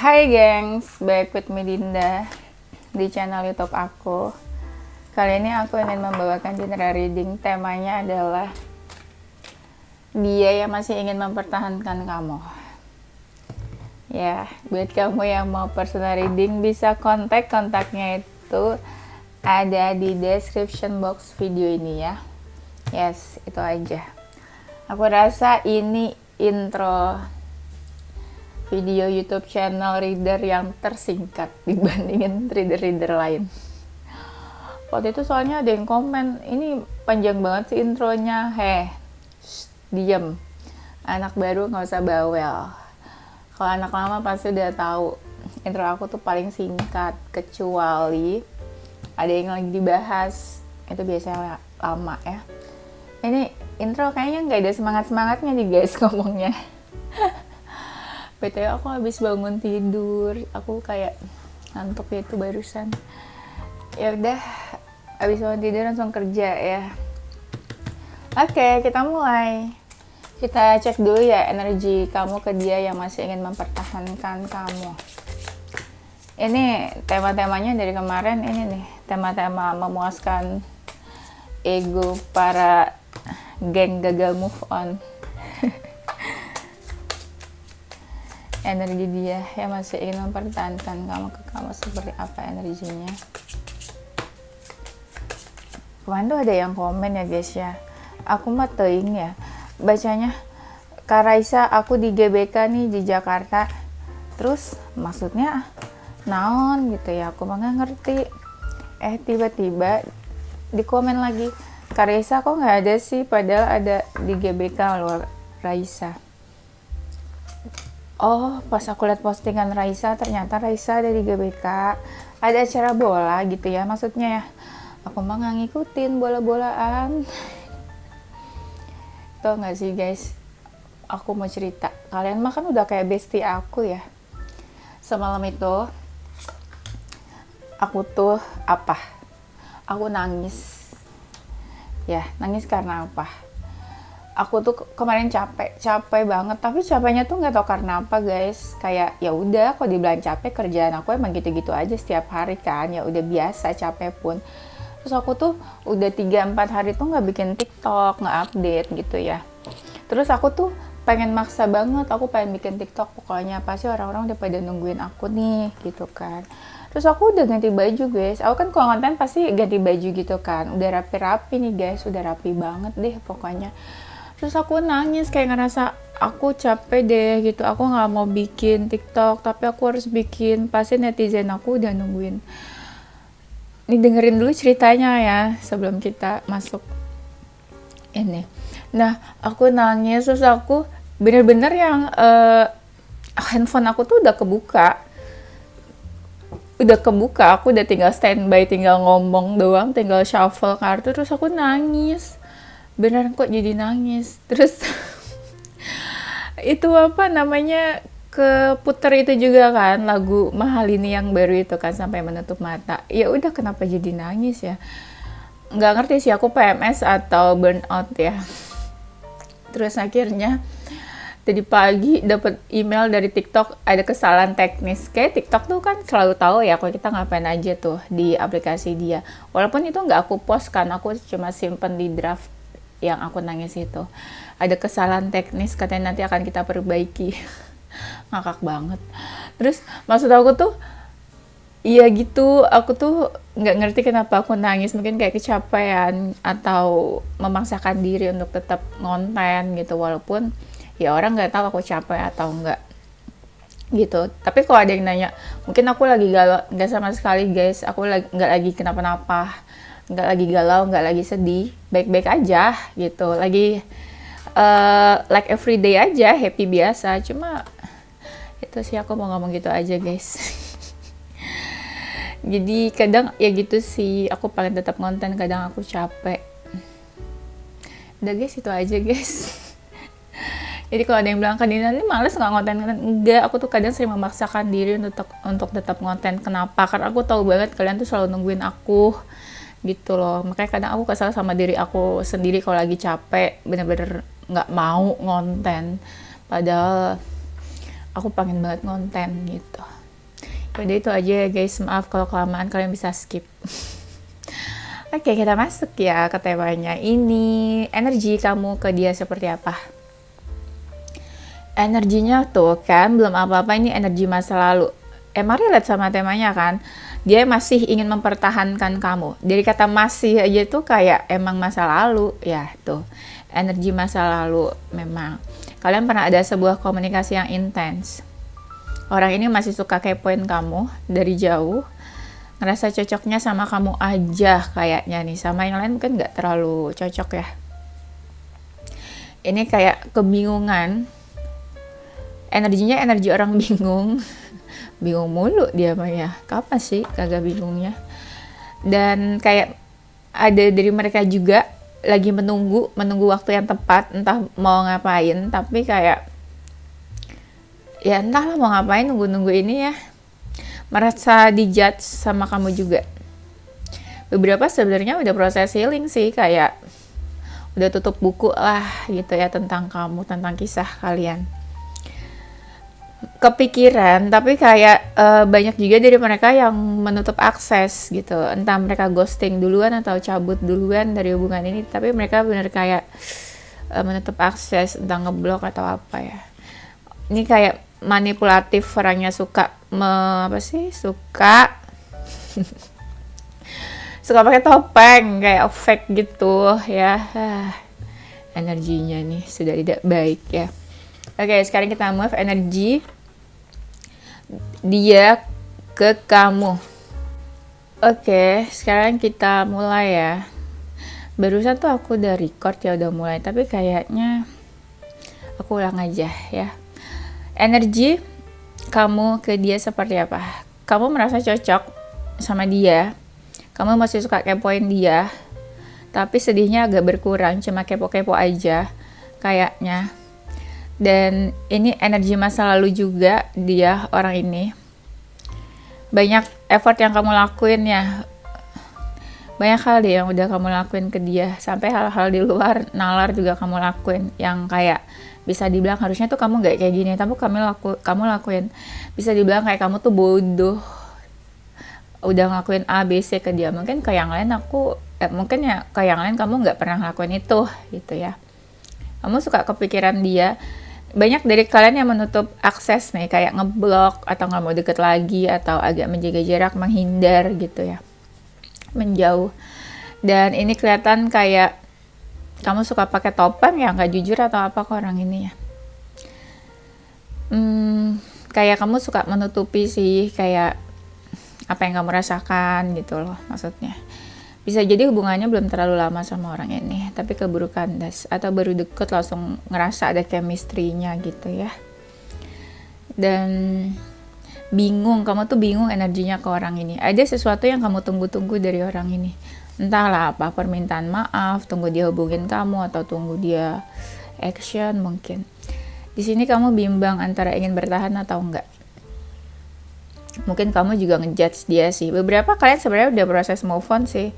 Hai gengs, back with me Dinda di channel YouTube aku. Kali ini aku ingin membawakan genre reading. Temanya adalah dia yang masih ingin mempertahankan kamu. Ya, buat kamu yang mau personal reading bisa kontaknya itu ada di description box video ini ya. Yes, itu aja. Aku rasa ini intro video YouTube channel reader yang tersingkat dibandingin reader-reader lain. Waktu itu soalnya ada yang komen, ini panjang banget sih intronya. Diem. Anak baru nggak usah bawel. Kalau anak lama pasti udah tahu. Intro aku tuh paling singkat, kecuali ada yang lagi dibahas. Itu biasanya lama ya. Ini intro kayaknya nggak ada semangat-semangatnya nih guys ngomongnya. BTW aku habis bangun tidur, aku kayak ngantuk gitu barusan. Ya udah, habis bangun tidur langsung kerja ya. Oke, kita mulai. Kita cek dulu ya energi kamu ke dia yang masih ingin mempertahankan kamu. Ini tema-temanya dari kemarin ini nih, tema-tema memuaskan ego para geng gagal move on. Energi dia yang masih ingin mempertahankan kamu ke kamu seperti apa energinya. Kemarin tuh ada yang komen ya guys ya, aku mah teing ya bacanya, Kak Raisa aku di GBK nih di Jakarta, terus maksudnya naon gitu ya, aku mah nggak ngerti. Tiba-tiba di komen lagi, Kak Raisa kok nggak ada sih, padahal ada di GBK loh Raisa. Oh, pas aku lihat postingan Raisa, ternyata Raisa ada di GBK, ada acara bola gitu ya maksudnya ya. Aku mah nggak ngikutin bola-bolaan. Tau nggak sih guys, aku mau cerita, kalian mah kan udah kayak bestie aku ya. Semalam itu aku tuh aku nangis ya. Nangis karena apa? Aku tuh kemarin capek banget, tapi capeknya tuh nggak tau karena apa guys. Kayak ya udah, kalau dibilang capek, kerjaan aku emang gitu-gitu aja setiap hari kan, ya udah biasa capek pun. Terus aku tuh udah 3-4 hari tuh nggak bikin TikTok, nggak update gitu ya. Terus aku tuh pengen maksa banget, aku pengen bikin TikTok, pokoknya pasti orang-orang udah pada nungguin aku nih gitu kan. Terus aku udah ganti baju guys, aku kan kalau konten pasti ganti baju gitu kan, udah rapi-rapi nih guys, udah rapi banget deh pokoknya. Terus aku nangis, kayak ngerasa aku capek deh gitu, aku nggak mau bikin TikTok tapi aku harus bikin, pasti netizen aku udah nungguin. Nih dengerin dulu ceritanya ya sebelum kita masuk ini. Nah aku nangis, terus aku bener-bener yang handphone aku tuh udah kebuka, aku udah tinggal standby, tinggal ngomong doang, tinggal shuffle kartu, terus aku nangis. Beneran kok jadi nangis. Terus itu apa namanya, keputer itu juga kan lagu Mahal Ini yang baru itu kan, Sampai Menutup Mata. Ya udah, kenapa jadi nangis ya, nggak ngerti sih, aku PMS atau burnout ya. Terus akhirnya tadi pagi dapat email dari TikTok, ada kesalahan teknis. Kayak TikTok tuh kan selalu tahu ya kalau kita ngapain aja tuh di aplikasi dia. Walaupun itu nggak aku post kan, aku cuma simpen di draft yang aku nangis itu. Ada kesalahan teknis, katanya nanti akan kita perbaiki. Ngakak banget. Terus maksud aku tuh, iya gitu, aku tuh nggak ngerti kenapa aku nangis. Mungkin kayak kecapean atau memaksakan diri untuk tetap ngonten gitu, walaupun ya orang nggak tahu aku capek atau enggak gitu. Tapi kalau ada yang nanya, mungkin aku lagi galau, nggak sama sekali guys, aku nggak lagi kenapa-napa, nggak lagi galau, nggak lagi sedih, baik-baik aja gitu, lagi like everyday aja, happy biasa. Cuma itu sih, aku mau ngomong gitu aja guys. Jadi kadang ya gitu sih, aku pengen tetap konten, kadang aku capek. Udah guys, itu aja guys. Jadi kalau ada yang bilang, Kak Dina ini males nggak ngonten, enggak, aku tuh kadang sering memaksakan diri untuk tetap ngonten. Kenapa? Karena aku tahu banget kalian tuh selalu nungguin aku gitu loh. Makanya kadang aku kesal sama diri aku sendiri kalau lagi capek, bener-bener nggak mau ngonten. Padahal aku pengen banget ngonten gitu. Jadi itu aja ya guys, maaf kalau kelamaan, kalian bisa skip. Oke, kita masuk ya ke temanya. Ini energi kamu ke dia seperti apa? Energinya tuh kan belum apa-apa, ini energi masa lalu. Emang relate sama temanya kan? Dia masih ingin mempertahankan kamu. Dari kata masih aja tuh kayak emang masa lalu ya tuh. Energi masa lalu memang. Kalian pernah ada sebuah komunikasi yang intens. Orang ini masih suka kepoin kamu dari jauh. Ngerasa cocoknya sama kamu aja kayaknya nih. Sama yang lain mungkin nggak terlalu cocok ya. Ini kayak kebingungan. Energinya energi orang bingung. Bingung mulu dia mah ya. Kapan sih kagak bingungnya? Dan kayak ada dari mereka juga lagi menunggu waktu yang tepat. Entah mau ngapain. Tapi kayak ya entahlah mau ngapain nunggu ini ya. Merasa dijudge sama kamu juga. Beberapa sebenarnya udah proses healing sih, kayak udah tutup buku lah gitu ya tentang kamu, tentang kisah kalian. Kepikiran, tapi kayak banyak juga dari mereka yang menutup akses gitu. Entah mereka ghosting duluan atau cabut duluan dari hubungan ini, tapi mereka bener kayak menutup akses, entah ngeblok atau apa ya. Ini kayak manipulatif, orangnya suka suka pakai topeng kayak fake gitu ya. Energinya nih sudah tidak baik ya. Oke, sekarang kita move energi dia ke kamu. Oke, sekarang kita mulai ya. Barusan tuh aku udah record ya, udah mulai, tapi kayaknya aku ulang aja ya. Energi kamu ke dia seperti apa? Kamu merasa cocok sama dia, kamu masih suka kepoin dia, tapi sedihnya agak berkurang, cuma kepo-kepo aja kayaknya. Dan ini energi masa lalu juga dia, orang ini. Banyak effort yang kamu lakuin ya. Banyak hal deh yang udah kamu lakuin ke dia, sampai hal-hal di luar nalar juga kamu lakuin, yang kayak bisa dibilang harusnya tuh kamu nggak kayak gini, tapi kamu lakuin. Bisa dibilang kayak kamu tuh bodoh udah ngelakuin A, B, C ke dia. Mungkin ke yang lain mungkin ya ke yang lain kamu nggak pernah ngelakuin itu gitu ya. Kamu suka kepikiran dia. Banyak dari kalian yang menutup akses nih, kayak ngeblok atau nggak mau deket lagi, atau agak menjaga jarak, menghindar gitu ya, menjauh. Dan ini kelihatan kayak kamu suka pakai topeng ya, nggak jujur atau apa ke orang ini ya. Kayak kamu suka menutupi sih, kayak apa yang kamu rasakan gitu loh maksudnya. Bisa jadi hubungannya belum terlalu lama sama orang ini, tapi keburu kandas, atau baru deket langsung ngerasa ada chemistry-nya gitu ya. Dan bingung, kamu tuh bingung energinya ke orang ini. Ada sesuatu yang kamu tunggu-tunggu dari orang ini. Entahlah apa, permintaan maaf, tunggu dia hubungin kamu, atau tunggu dia action mungkin. Di sini kamu bimbang antara ingin bertahan atau enggak. Mungkin kamu juga ngejudge dia sih. Beberapa kalian sebenarnya udah proses move on sih.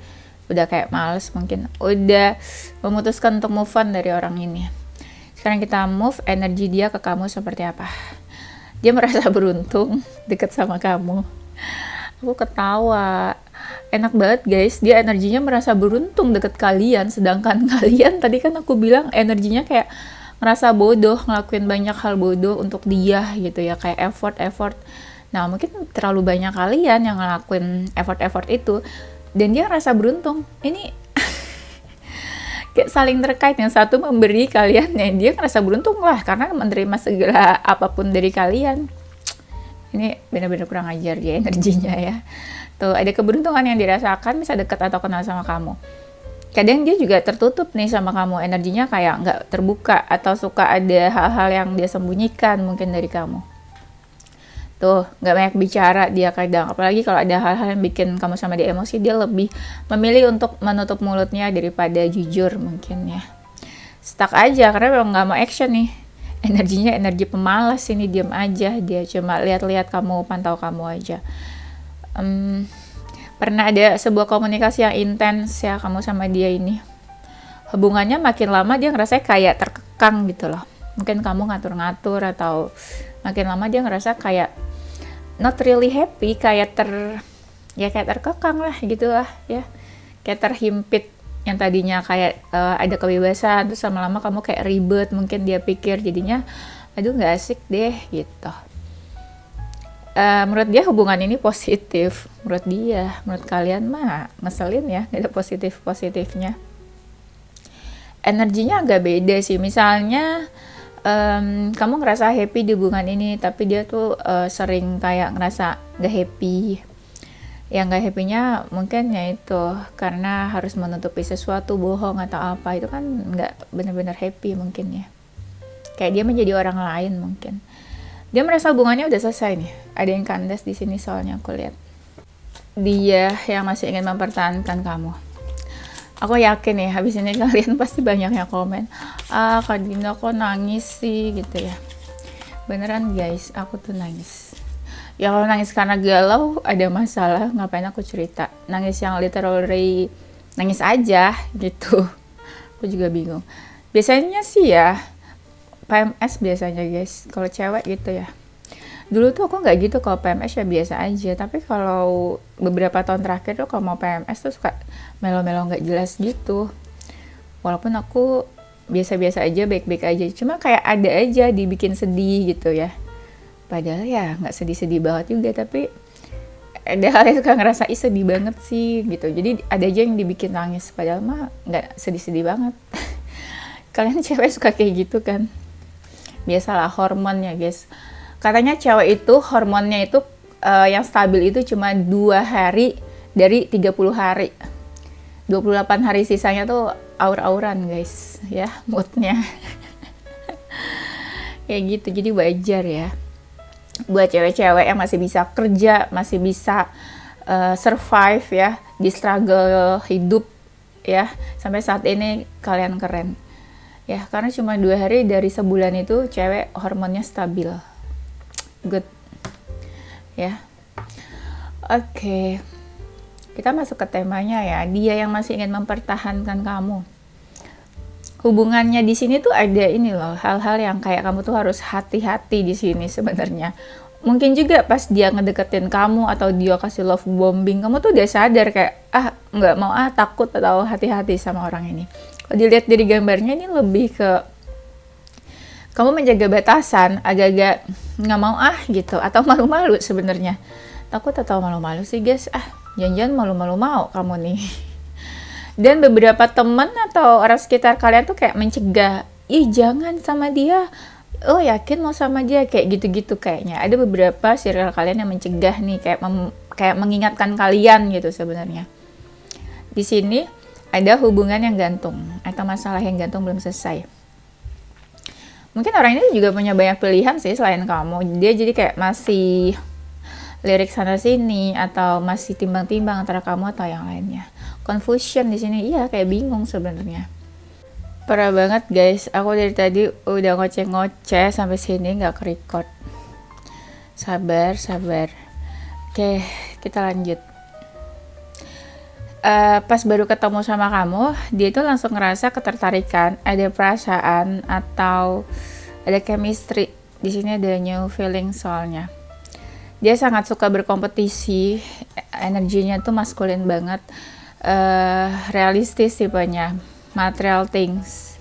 Udah kayak males mungkin. Udah memutuskan untuk move on dari orang ini. Sekarang kita move energi dia ke kamu seperti apa. Dia merasa beruntung deket sama kamu. Aku ketawa. Enak banget guys, dia energinya merasa beruntung deket kalian. Sedangkan kalian tadi kan aku bilang energinya kayak ngerasa bodoh, ngelakuin banyak hal bodoh untuk dia gitu ya. Kayak effort. Nah mungkin terlalu banyak kalian yang ngelakuin effort itu, dan dia ngerasa beruntung. Ini kayak saling terkait, yang satu memberi kalian, yang dia ngerasa beruntung lah karena menerima segala apapun dari kalian. Ini benar-benar kurang ajar ya energinya ya. Tuh ada keberuntungan yang dirasakan, bisa dekat atau kenal sama kamu. Kadang dia juga tertutup nih sama kamu, energinya kayak nggak terbuka, atau suka ada hal-hal yang dia sembunyikan mungkin dari kamu. Tuh, nggak banyak bicara dia kadang. Apalagi kalau ada hal-hal yang bikin kamu sama dia emosi, dia lebih memilih untuk menutup mulutnya daripada jujur mungkin ya. Stuck aja, karena memang nggak mau action nih. Energinya energi pemalas ini, diam aja. Dia cuma lihat-lihat kamu, pantau kamu aja. Pernah ada sebuah komunikasi yang intens ya kamu sama dia ini. Hubungannya makin lama dia ngerasa kayak terkekang gitu loh. Mungkin kamu ngatur-ngatur atau makin lama dia ngerasa kayak not really happy, kayak kayak terkekang lah gitu lah ya, kayak terhimpit. Yang tadinya kayak ada kebebasan, terus lama-lama kamu kayak ribet, mungkin dia pikir, jadinya aduh nggak asik deh gitu. Menurut dia hubungan ini positif, menurut dia. Menurut kalian mah ngeselin ya, gak ada positif-positifnya. Energinya agak beda sih. Misalnya kamu ngerasa happy di hubungan ini, tapi dia tuh sering kayak ngerasa gak happy. Yang gak happy-nya mungkin ya itu karena harus menutupi sesuatu, bohong atau apa, itu kan gak benar-benar happy mungkin ya. Kayak dia menjadi orang lain mungkin. Dia merasa hubungannya udah selesai nih. Ada yang kandas di sini soalnya aku lihat. Dia yang masih ingin mempertahankan kamu. Aku yakin ya, habis ini kalian pasti banyak yang komen, Kak Dinda kok nangis sih gitu ya. Beneran guys, aku tuh nangis. Ya kalau nangis karena galau, ada masalah, ngapain aku cerita. Nangis yang literally nangis aja gitu. Aku juga bingung. Biasanya sih ya, PMS biasanya guys, kalau cewek gitu ya. Dulu tuh aku nggak gitu, kalau PMS ya biasa aja. Tapi kalau beberapa tahun terakhir tuh kalau mau PMS tuh suka melo-melo nggak jelas gitu. Walaupun aku biasa-biasa aja, baik-baik aja. Cuma kayak ada aja dibikin sedih gitu ya. Padahal ya nggak sedih-sedih banget juga, tapi ada hal yang suka ngerasa sedih banget sih gitu. Jadi ada aja yang dibikin nangis, padahal mah nggak sedih-sedih banget. Kalian cewek suka kayak gitu kan? Biasalah hormon ya guys. Katanya cewek itu hormonnya itu yang stabil itu cuma 2 hari dari 30 hari. 28 hari sisanya tuh aur-auran guys ya, moodnya. Kayak gitu, jadi wajar ya. Buat cewek-cewek yang masih bisa kerja, masih bisa survive ya, di struggle hidup ya, sampai saat ini kalian keren. Ya, karena cuma 2 hari dari sebulan itu cewek hormonnya stabil. Good. Ya. Oke. Kita masuk ke temanya ya. Dia yang masih ingin mempertahankan kamu. Hubungannya di sini tuh ada ini loh, hal-hal yang kayak kamu tuh harus hati-hati di sini sebenarnya. Mungkin juga pas dia ngedeketin kamu atau dia kasih love bombing, kamu tuh udah sadar kayak nggak mau takut atau hati-hati sama orang ini. Kalau dilihat dari gambarnya ini lebih ke kamu menjaga batasan, agak-agak nggak mau gitu, atau malu-malu sebenarnya. Takut atau malu-malu sih guys, jangan-jangan malu-malu mau kamu nih. Dan beberapa temen atau orang sekitar kalian tuh kayak mencegah, jangan sama dia, yakin mau sama dia, kayak gitu-gitu kayaknya. Ada beberapa circle kalian yang mencegah nih, kayak mengingatkan kalian gitu sebenarnya. Di sini ada hubungan yang gantung atau masalah yang gantung belum selesai. Mungkin orang ini juga punya banyak pilihan sih selain kamu. Dia jadi kayak masih lirik sana sini atau masih timbang-timbang antara kamu atau yang lainnya. Confusion di sini, kayak bingung sebenarnya. Parah banget guys, aku dari tadi udah ngoceh-ngoceh sampai sini nggak ke-record. Sabar. Oke, kita lanjut. Pas baru ketemu sama kamu, dia itu langsung ngerasa ketertarikan, ada perasaan atau ada chemistry. Di sini ada new feeling soalnya. Dia sangat suka berkompetisi, energinya tuh maskulin banget, realistis tipenya, material things,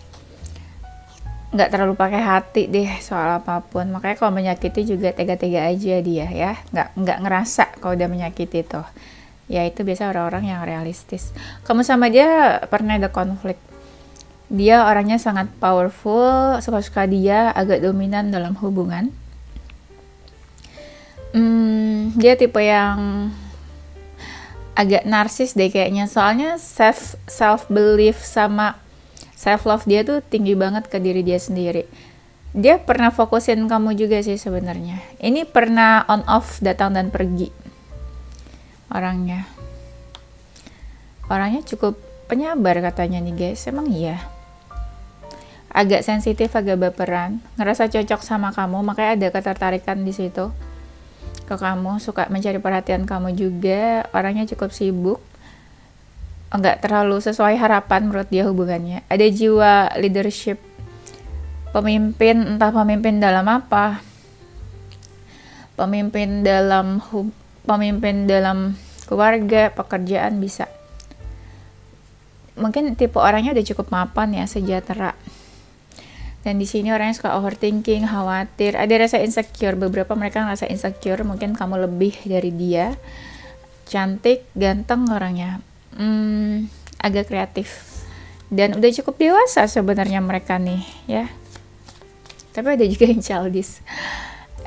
nggak terlalu pakai hati deh soal apapun. Makanya kalau menyakiti juga tega-tega aja dia ya, nggak ngerasa kalau udah menyakiti tuh. Ya itu biasa orang-orang yang realistis. Kamu sama dia pernah ada konflik. Dia orangnya sangat powerful, suka-suka dia, agak dominan dalam hubungan. Dia tipe yang agak narsis deh kayaknya, soalnya self belief sama self love dia tuh tinggi banget ke diri dia sendiri. Dia pernah fokusin kamu juga sih sebenarnya. Ini pernah on off, datang dan pergi orangnya cukup penyabar katanya nih guys. Emang iya, agak sensitif, agak baperan, ngerasa cocok sama kamu, makanya ada ketertarikan di situ ke kamu, suka mencari perhatian kamu juga. Orangnya cukup sibuk, nggak terlalu sesuai harapan menurut dia hubungannya. Ada jiwa leadership, pemimpin, entah pemimpin dalam apa, pemimpin dalam keluarga, pekerjaan bisa. Mungkin tipe orangnya udah cukup mapan ya, sejahtera. Dan di sini orangnya suka overthinking, khawatir, ada rasa insecure. Beberapa mereka ngerasa insecure, mungkin kamu lebih dari dia. Cantik, ganteng orangnya, agak kreatif. Dan udah cukup dewasa sebenarnya mereka nih ya. Tapi ada juga yang childish.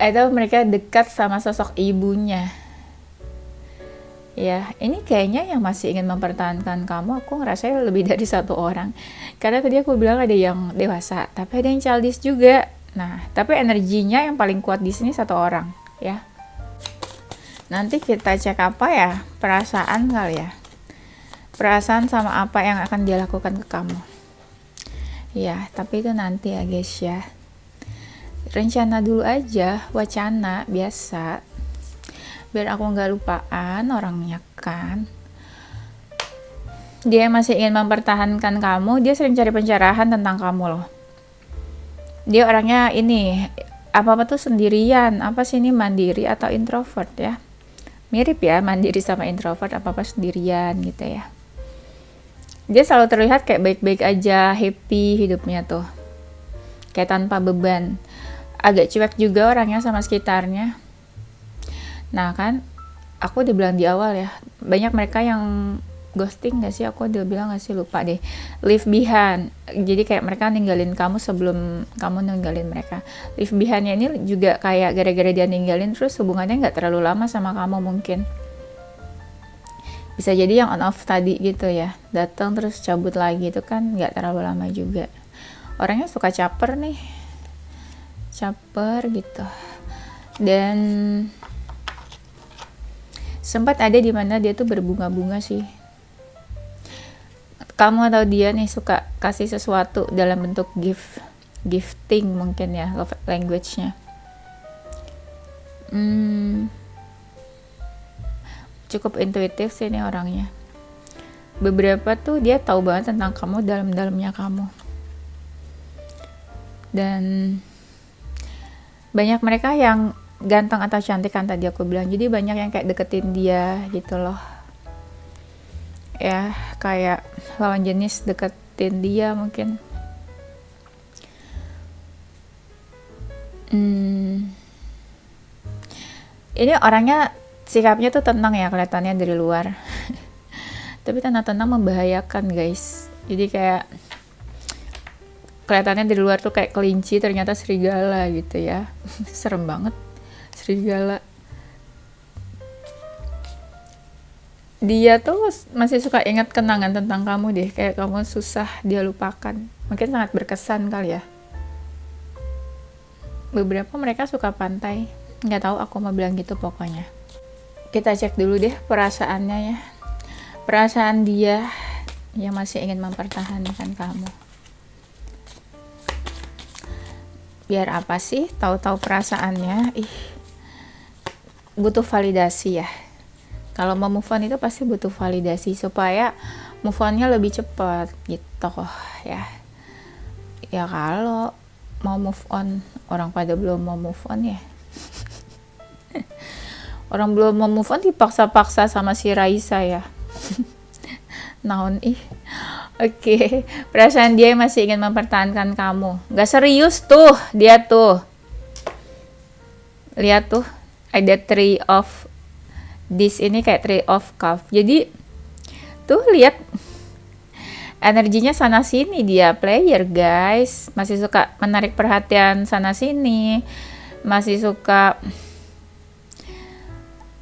Atau mereka dekat sama sosok ibunya. Ya, ini kayaknya yang masih ingin mempertahankan kamu, aku ngerasa lebih dari satu orang. Karena tadi aku bilang ada yang dewasa, tapi ada yang childish juga. Nah, tapi energinya yang paling kuat di sini satu orang, ya. Nanti kita cek apa ya, perasaan kali ya. Perasaan sama apa yang akan dia lakukan ke kamu. Ya, tapi itu nanti ya guys ya. Rencana dulu aja, wacana biasa. Biar aku nggak lupaan orangnya kan. Dia masih ingin mempertahankan kamu, dia sering cari pencerahan tentang kamu loh. Dia orangnya ini, apa-apa tuh sendirian, apa sih ini mandiri atau introvert ya. Mirip ya, mandiri sama introvert, apa-apa sendirian gitu ya. Dia selalu terlihat kayak baik-baik aja, happy hidupnya tuh. Kayak tanpa beban. Agak cuek juga orangnya sama sekitarnya. Nah kan, aku udah bilang di awal ya, banyak mereka yang ghosting gak sih? Aku udah bilang gak sih? Lupa deh. Leave behind. Jadi kayak mereka ninggalin kamu sebelum kamu ninggalin mereka. Leave behind-nya ini juga kayak gara-gara dia ninggalin, terus hubungannya gak terlalu lama sama kamu mungkin. Bisa jadi yang on off tadi gitu ya. Datang terus cabut lagi, itu kan gak terlalu lama juga. Orangnya suka caper nih. Caper gitu. Dan sempat ada di mana dia tuh berbunga-bunga sih. Kamu atau dia nih suka kasih sesuatu dalam bentuk gifting mungkin ya, love language-nya. Cukup intuitif sih nih orangnya. Beberapa tuh dia tahu banget tentang kamu, dalam-dalamnya kamu. Dan banyak mereka yang ganteng atau cantik kan tadi aku bilang, jadi banyak yang kayak deketin dia gitu loh ya, kayak lawan jenis deketin dia mungkin. Ini orangnya sikapnya tuh tenang ya kelihatannya dari luar tapi tenang-tenang membahayakan guys. Jadi kayak kelihatannya dari luar tuh kayak kelinci, ternyata serigala gitu ya. Serem banget serigala. Dia tuh masih suka ingat kenangan tentang kamu deh, kayak kamu susah dia lupakan. Mungkin sangat berkesan kali ya. Beberapa mereka suka pantai, nggak tahu aku mau bilang gitu pokoknya. Kita cek dulu deh perasaannya ya. Perasaan dia yang masih ingin mempertahankan kamu. Biar apa sih tahu-tahu perasaannya? Butuh validasi ya. Kalau mau move on itu pasti butuh validasi supaya move on-nya lebih cepat gitu ya. Ya kalau mau move on, orang pada belum mau move on ya. Orang belum mau move on dipaksa-paksa sama si Raisa ya. Naon Oke, perasaan dia masih ingin mempertahankan kamu. Gak serius tuh dia tuh. Lihat tuh, ada three of this ini kayak three of cup. Jadi tuh lihat energinya sana sini, dia player guys. Masih suka menarik perhatian sana sini. Masih suka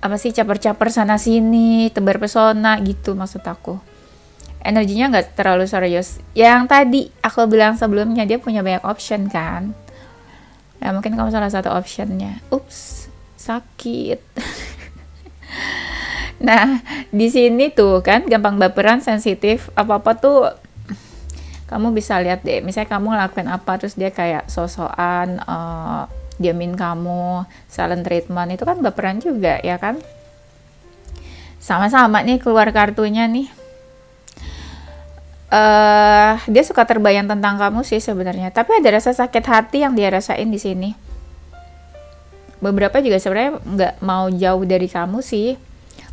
apa sih, caper-caper sana sini, tebar pesona gitu maksud aku. Energinya nggak terlalu serius. Yang tadi aku bilang sebelumnya, dia punya banyak option kan. Ya mungkin kamu salah satu optionnya. Ups, sakit. Nah, di sini tuh kan gampang baperan, sensitif, apa-apa tuh kamu bisa lihat deh. Misalnya kamu ngelakuin apa terus dia kayak sosokan, diamin kamu, silent treatment, itu kan baperan juga ya kan. Sama-sama nih keluar kartunya nih. Dia suka terbayang tentang kamu sih sebenarnya, tapi ada rasa sakit hati yang dia rasain di sini. beberapa juga sebenarnya nggak mau jauh dari kamu sih.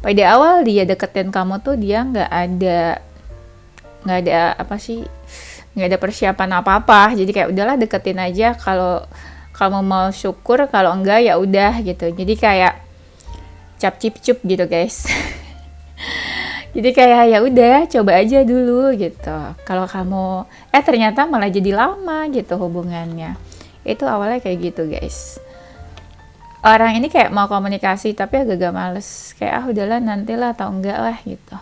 Pada awal dia deketin kamu tuh dia nggak ada apa sih, nggak ada persiapan apa-apa, jadi kayak udahlah deketin aja, kalau kamu mau syukur, kalau enggak ya udah gitu. Jadi kayak cap cip cup gitu guys. Jadi kayak ya udah coba aja dulu gitu. Kalau kamu ternyata malah jadi lama gitu hubungannya. Itu awalnya kayak gitu guys. Orang ini kayak mau komunikasi tapi agak-agak males. Kayak udahlah nantilah atau enggak lah gitu.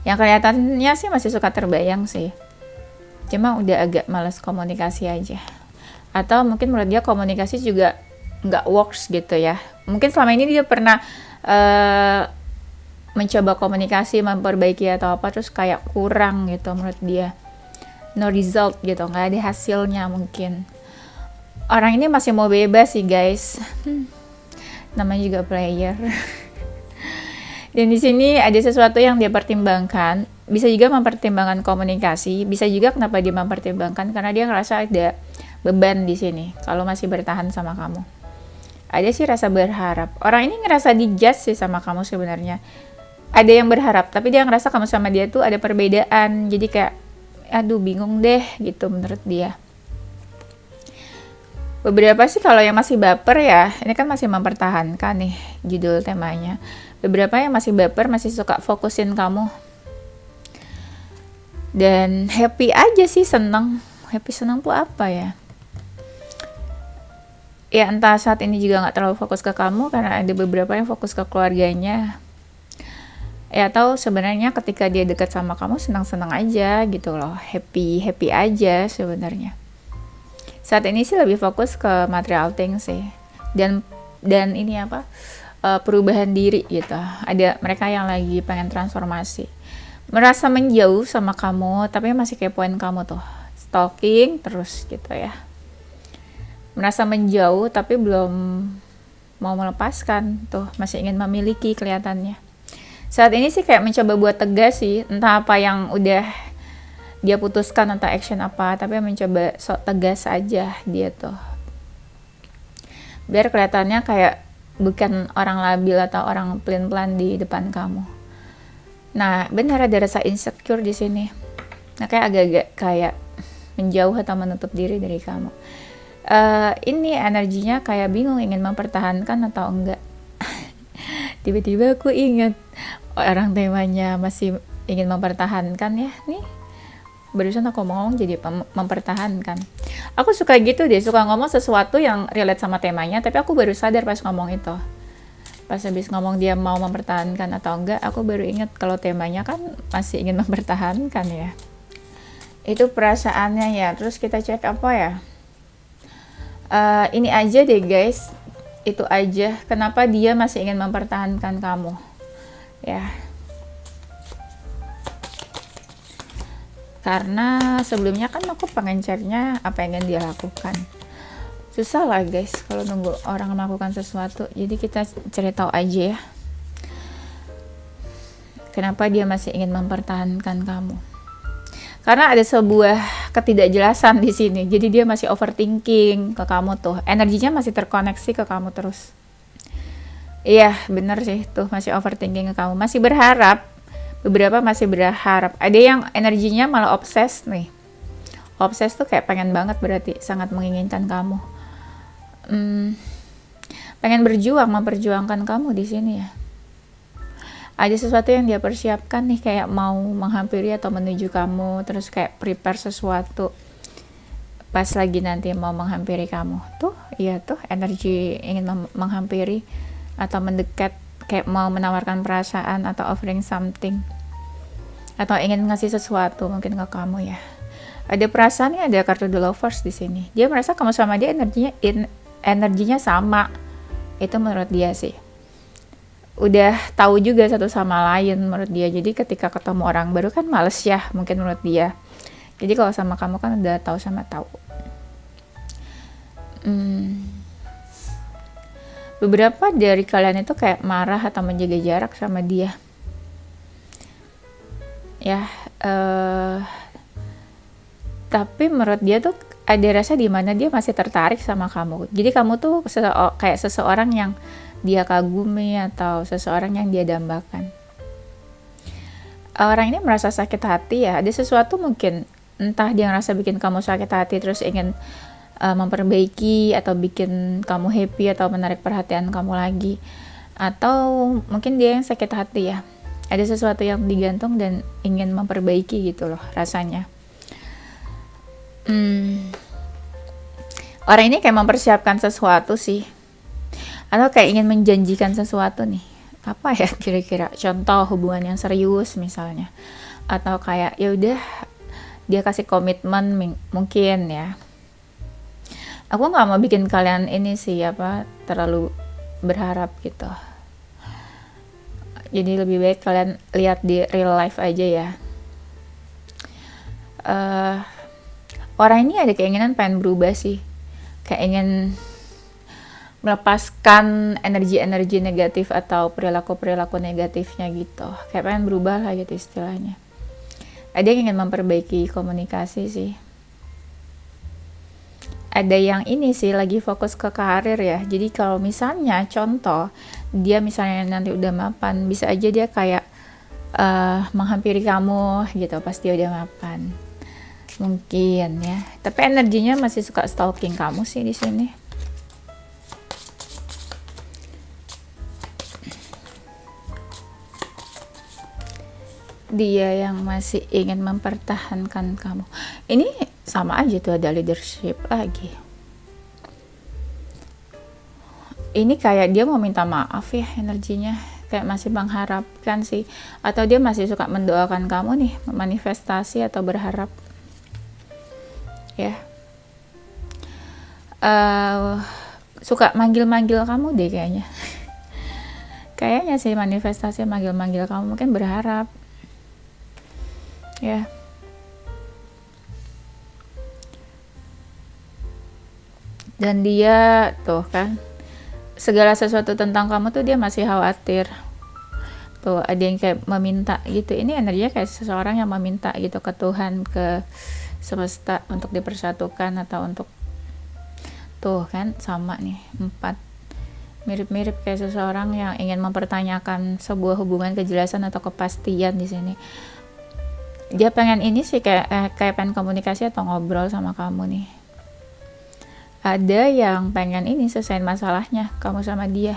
Yang kelihatannya sih masih suka terbayang sih. Cuma udah agak males komunikasi aja. Atau mungkin menurut dia komunikasi juga nggak works gitu ya. Mungkin selama ini dia pernah mencoba komunikasi, memperbaiki atau apa, terus kayak kurang gitu menurut dia. No result gitu, nggak ada hasilnya mungkin. Orang ini masih mau bebas sih guys. Namanya juga player. Dan di sini ada sesuatu yang dia pertimbangkan. Bisa juga mempertimbangkan komunikasi. Bisa juga kenapa dia mempertimbangkan, karena dia ngerasa ada beban di sini kalau masih bertahan sama kamu. Ada sih rasa berharap. Orang ini ngerasa dijudge sih sama kamu sebenarnya. Ada yang berharap, tapi dia ngerasa kamu sama dia tuh ada perbedaan. Jadi kayak, aduh bingung deh gitu menurut dia. Beberapa sih kalau yang masih baper ya, ini kan masih mempertahankan nih judul temanya. Beberapa yang masih baper masih suka fokusin kamu. Dan happy aja sih, seneng. Happy seneng tuh apa ya? Ya entah saat ini juga nggak terlalu fokus ke kamu karena ada beberapa yang fokus ke keluarganya. Ya atau sebenarnya ketika dia dekat sama kamu senang-senang aja gitu loh, happy aja sebenarnya. Saat ini sih lebih fokus ke material things sih, dan ini apa, perubahan diri gitu. Ada mereka yang lagi pengen transformasi, merasa menjauh sama kamu tapi masih kepoin kamu tuh, stalking terus gitu ya. Merasa menjauh tapi belum mau melepaskan tuh, masih ingin memiliki kelihatannya. Saat ini sih kayak mencoba buat tegas sih, entah apa yang udah dia putuskan, entah action apa, tapi mencoba sok tegas aja dia tuh. Biar kelihatannya kayak bukan orang labil atau orang pelin-pelan di depan kamu. Nah, benar ada rasa insecure di sini. Nah, kayak agak-agak kayak menjauh atau menutup diri dari kamu. Ini energinya kayak bingung ingin mempertahankan atau enggak. Tiba-tiba aku ingat orang temanya masih ingin mempertahankan ya. Nih, barusan aku ngomong jadi mempertahankan. Aku suka gitu deh, suka ngomong sesuatu yang relate sama temanya, tapi aku baru sadar pas ngomong itu. Pas habis ngomong dia mau mempertahankan atau enggak, aku baru ingat kalau temanya kan masih ingin mempertahankan ya. Itu perasaannya ya. Terus kita cek apa ya? Ini aja deh guys, itu aja kenapa dia masih ingin mempertahankan kamu ya, karena sebelumnya kan aku pengen ceknya apa yang ingin dia lakukan. Susah lah guys kalau nunggu orang melakukan sesuatu, jadi kita cari tahu aja ya kenapa dia masih ingin mempertahankan kamu. Karena ada sebuah ketidakjelasan di sini. Jadi dia masih overthinking ke kamu tuh. Energinya masih terkoneksi ke kamu terus. Iya, bener sih tuh, masih overthinking ke kamu. Masih berharap. Beberapa masih berharap. Ada yang energinya malah obses nih. Obses tuh kayak pengen banget, berarti sangat menginginkan kamu. Pengen berjuang, memperjuangkan kamu di sini ya. Ada sesuatu yang dia persiapkan nih, kayak mau menghampiri atau menuju kamu, terus kayak prepare sesuatu pas lagi nanti mau menghampiri kamu tuh. Iya tuh, energi ingin menghampiri atau mendekat, kayak mau menawarkan perasaan atau offering something, atau ingin ngasih sesuatu mungkin ke kamu ya. Ada perasaannya, ada kartu The Lovers di sini. Dia merasa kamu sama dia energinya sama. Itu menurut dia sih. Udah tahu juga satu sama lain menurut dia. Jadi ketika ketemu orang baru kan males ya mungkin menurut dia. Jadi kalau sama kamu kan udah tahu sama tahu. Beberapa dari kalian itu kayak marah atau menjaga jarak sama dia. Ya, tapi menurut dia tuh ada rasa di mana dia masih tertarik sama kamu. Jadi kamu tuh kayak seseorang yang dia kagumi atau seseorang yang dia dambakan. Orang ini merasa sakit hati ya, ada sesuatu mungkin, entah dia ngerasa bikin kamu sakit hati terus ingin memperbaiki atau bikin kamu happy atau menarik perhatian kamu lagi, atau mungkin dia yang sakit hati ya, ada sesuatu yang digantung dan ingin memperbaiki gitu loh rasanya. Orang ini kayak mempersiapkan sesuatu sih, atau kayak ingin menjanjikan sesuatu nih. Apa ya kira-kira contoh hubungan yang serius misalnya, atau kayak ya udah dia kasih komitmen mungkin ya. Aku nggak mau bikin kalian ini sih terlalu berharap gitu, jadi lebih baik kalian lihat di real life aja ya. Orang ini ada keinginan pengen berubah sih, kayak ingin melepaskan energi-energi negatif atau perilaku-perilaku negatifnya gitu, kayak pengen berubah lah gitu istilahnya. Ada yang ingin memperbaiki komunikasi sih. Ada yang ini sih lagi fokus ke karir ya, jadi kalau misalnya contoh dia misalnya nanti udah mapan, bisa aja dia kayak menghampiri kamu gitu pas dia udah mapan mungkin ya, tapi energinya masih suka stalking kamu sih di sini. Dia yang masih ingin mempertahankan kamu. Ini sama aja tuh, ada leadership lagi. Ini kayak dia mau minta maaf ya energinya, kayak masih mengharapkan sih, atau dia masih suka mendoakan kamu nih, memanifestasi atau berharap ya. Suka manggil-manggil kamu deh kayaknya. Kayaknya sih manifestasi manggil-manggil kamu, mungkin berharap ya. Dan dia tuh kan, segala sesuatu tentang kamu tuh dia masih khawatir. Tuh ada yang kayak meminta gitu, ini energinya kayak seseorang yang meminta gitu ke Tuhan, ke semesta untuk dipersatukan atau untuk, tuh kan sama nih 4, mirip-mirip kayak seseorang yang ingin mempertanyakan sebuah hubungan, kejelasan atau kepastian di sini. Dia pengen ini sih kayak pengen komunikasi atau ngobrol sama kamu nih. Ada yang pengen ini selesaiin masalahnya kamu sama dia.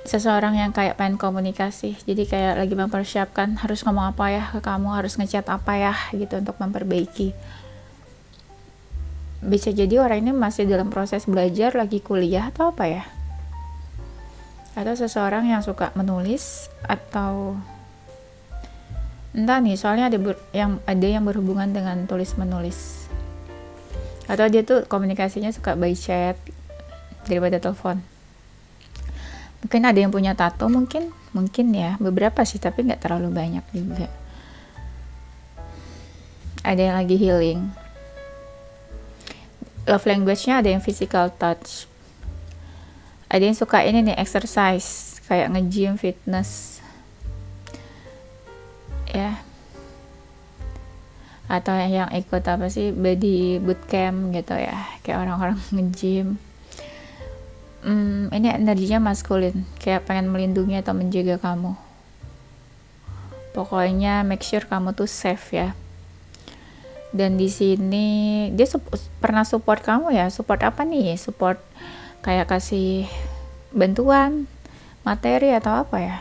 Seseorang yang kayak pengen komunikasi, jadi kayak lagi mempersiapkan harus ngomong apa ya ke kamu, harus ngechat apa ya gitu untuk memperbaiki. Bisa jadi orang ini masih dalam proses belajar, lagi kuliah atau apa ya, atau seseorang yang suka menulis, atau entah nih, soalnya ada yang berhubungan dengan tulis menulis, atau dia tuh komunikasinya suka by chat daripada telepon. Mungkin ada yang punya tato, mungkin ya, beberapa sih tapi nggak terlalu banyak juga. Ada yang lagi healing. Love language-nya ada yang physical touch. Ada yang suka ini nih, exercise, kayak nge-gym, fitness ya, atau yang ikut apa sih, body bootcamp gitu ya, kayak orang-orang nge-gym. Ini energinya maskulin, kayak pengen melindungi atau menjaga kamu. Pokoknya make sure kamu tuh safe ya. Dan di sini dia pernah support kamu ya. Support apa nih? Support kayak kasih bantuan materi atau apa ya?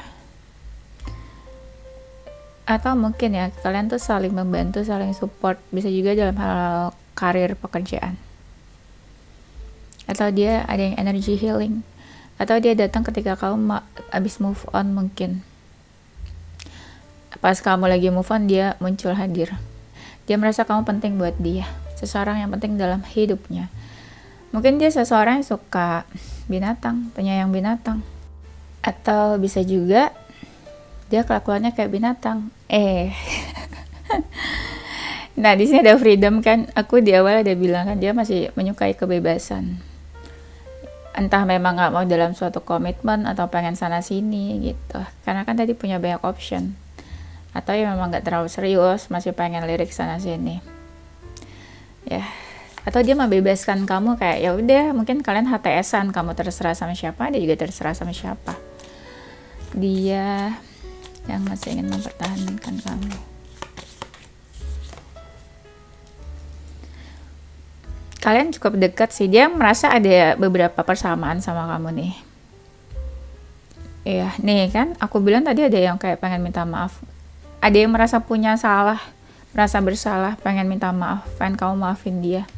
Atau mungkin ya kalian tuh saling membantu, saling support. Bisa juga dalam hal karir, pekerjaan. Atau dia ada yang energy healing, atau dia datang ketika kamu abis move on mungkin. Pas kamu lagi move on, dia muncul hadir. Dia merasa kamu penting buat dia, seseorang yang penting dalam hidupnya. Mungkin dia seseorang yang suka binatang, penyayang binatang. Atau bisa juga dia kelakuannya kayak binatang. Nah, di sini ada freedom kan. Aku di awal ada bilang kan dia masih menyukai kebebasan. Entah memang nggak mau dalam suatu komitmen atau pengen sana sini gitu, karena kan tadi punya banyak option. Atau ya memang nggak terlalu serius, masih pengen lirik sana sini ya, atau dia membebaskan kamu kayak ya udah mungkin kalian HTS-an, kamu terserah sama siapa, dia juga terserah sama siapa. Dia yang masih ingin mempertahankan kamu. Kalian cukup dekat sih, dia merasa ada beberapa persamaan sama kamu nih. Iya, nih kan aku bilang tadi ada yang kayak pengen minta maaf. Ada yang merasa punya salah, merasa bersalah, pengen minta maaf, pengen kamu maafin dia.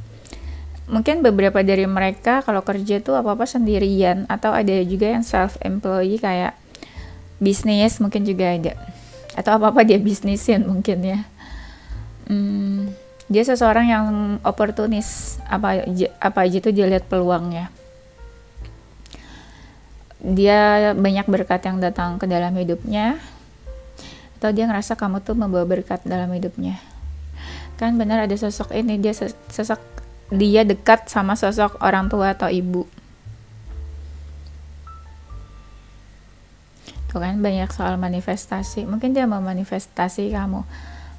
Mungkin beberapa dari mereka kalau kerja tuh apa-apa sendirian, atau ada juga yang self-employee kayak bisnis mungkin juga ada. Atau apa-apa dia bisnisin mungkin ya. Dia seseorang yang oportunis, apa aja tuh dia lihat peluangnya. Dia banyak berkat yang datang ke dalam hidupnya, atau dia ngerasa kamu tuh membawa berkat dalam hidupnya. Kan benar ada sosok ini, dia dekat sama sosok orang tua atau ibu. Tuh kan banyak soal manifestasi, mungkin dia mau manifestasi kamu,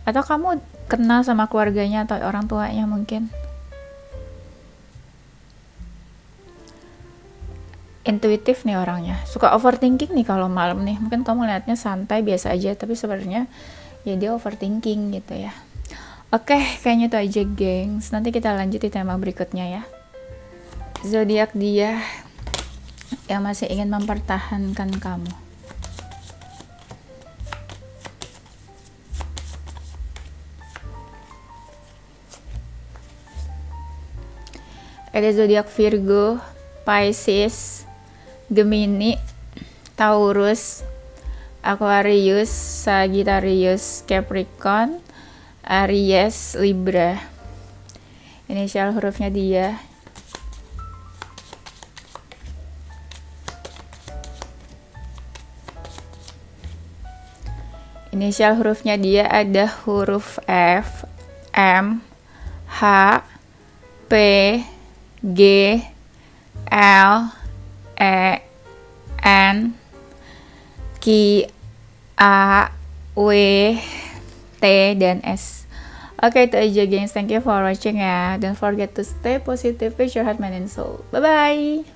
atau kamu kenal sama keluarganya atau orang tuanya mungkin. Intuitif nih orangnya, suka overthinking nih kalau malam nih. Mungkin kamu lihatnya santai biasa aja, tapi sebenarnya ya dia overthinking gitu ya. Oke, kayaknya itu aja gengs. Nanti kita lanjut di tema berikutnya ya. Zodiak dia yang masih ingin mempertahankan kamu. Ada zodiak Virgo, Pisces, Gemini, Taurus, Aquarius, Sagittarius, Capricorn, Aries, Libra. Inisial hurufnya dia. Inisial hurufnya dia ada huruf F, M, H, P, G, L, E, N, Q, A, W, T, dan S. Oke, itu aja gengs. Thank you for watching ya. Don't forget to stay positive with your heart, mind, and soul. Bye-bye.